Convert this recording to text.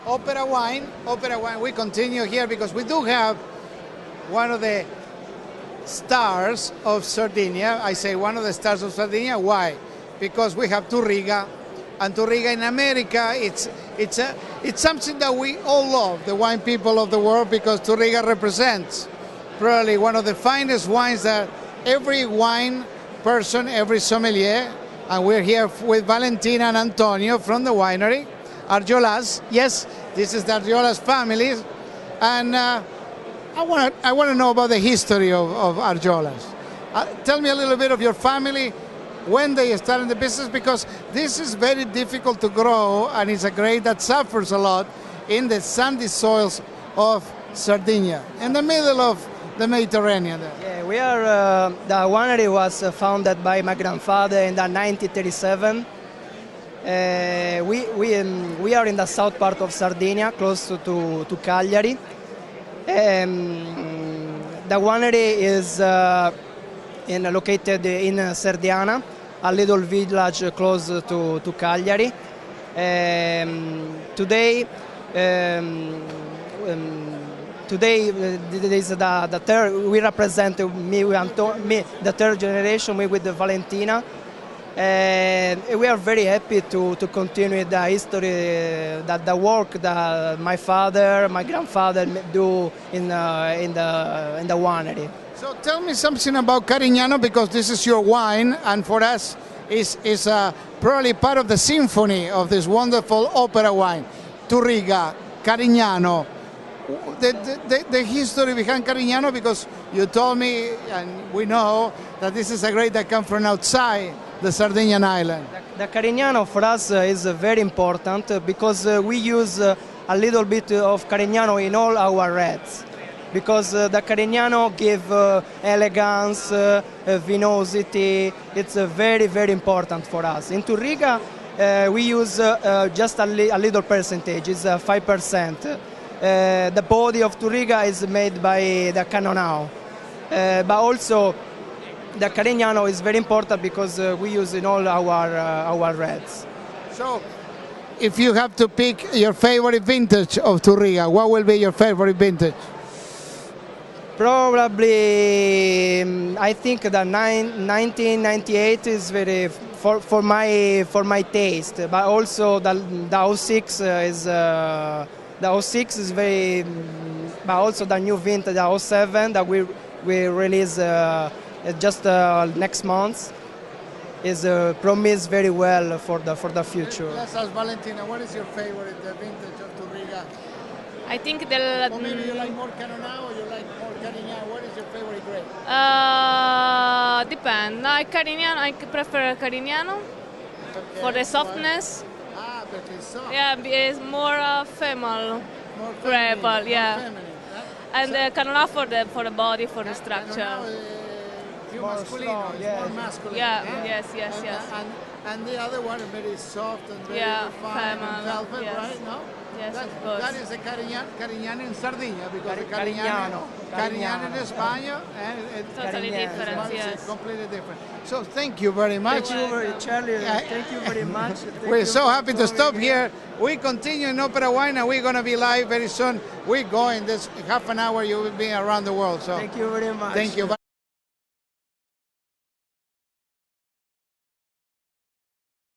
OperaWine, we continue here because we do have one of the stars of Sardinia. I say one of the stars of Sardinia. Why? Because we have Turriga, and Turriga in America, it's something that we all love, the wine people of the world, because Turriga represents probably one of the finest wines that every wine person, every sommelier, and we're here with Valentina and Antonio from the winery, Argiolas. Yes, this is the Argiolas family, and I want to know about the history of Argiolas. Tell me a little bit of your family, when they started the business, because this is very difficult to grow, and it's a grape that suffers a lot in the sandy soils of Sardinia, in the middle of the Mediterranean. Yeah, we are. The winery was founded by my grandfather in the 1937. We are in the south part of Sardinia, close to Cagliari. The winery is located in Serdiana, a little village close to Cagliari. Today is the third. We represent the third generation, me with the Valentina. And we are very happy to continue the history, the work that my father, my grandfather do in the winery. So tell me something about Carignano, because this is your wine, and for us is probably part of the symphony of this wonderful opera wine. Turriga, Carignano, the history behind Carignano, because you told me and we know that this is a grape that comes from outside the Sardinian island. The Carignano for us is very important because we use a little bit of Carignano in all our reds, because the Carignano give elegance, vinosity. It's very, very important for us. In Turriga we use just a little percentage, it's 5%. The body of Turriga is made by the Cannonau, but also the Carignano is very important because we use in all our reds. So, if you have to pick your favorite vintage of Turriga, what will be your favorite vintage? Probably, I think the 1998 is very for my taste, but also the 06 is. The 06 is very, but also the new vintage, the 07 that we release just next month is promised very well for the future. Let's ask Valentina, what is your favorite vintage of Turriga? I think or maybe you like more Cannonau or you like more Carignano. What is your favorite grape? Depends. I prefer Carignano for the softness. Soft. Yeah, it's more female, grape, yeah. Feminine, and the Cannonau for the body, for the structure. More masculine. Yeah, yes. And the other one is very soft and very refined and velvet, yes. Right? No? Yes, of course. That is a Carignano in Sardinia, because the Carignano in Spain, it's totally different, yes. It's completely different. So thank you very much. Thank you, Charlie. Thank you very much. We're so happy to stop here. We continue in OperaWine, and we're going to be live very soon. We're going this half an hour. You will be around the world. So thank you very much. Thank you.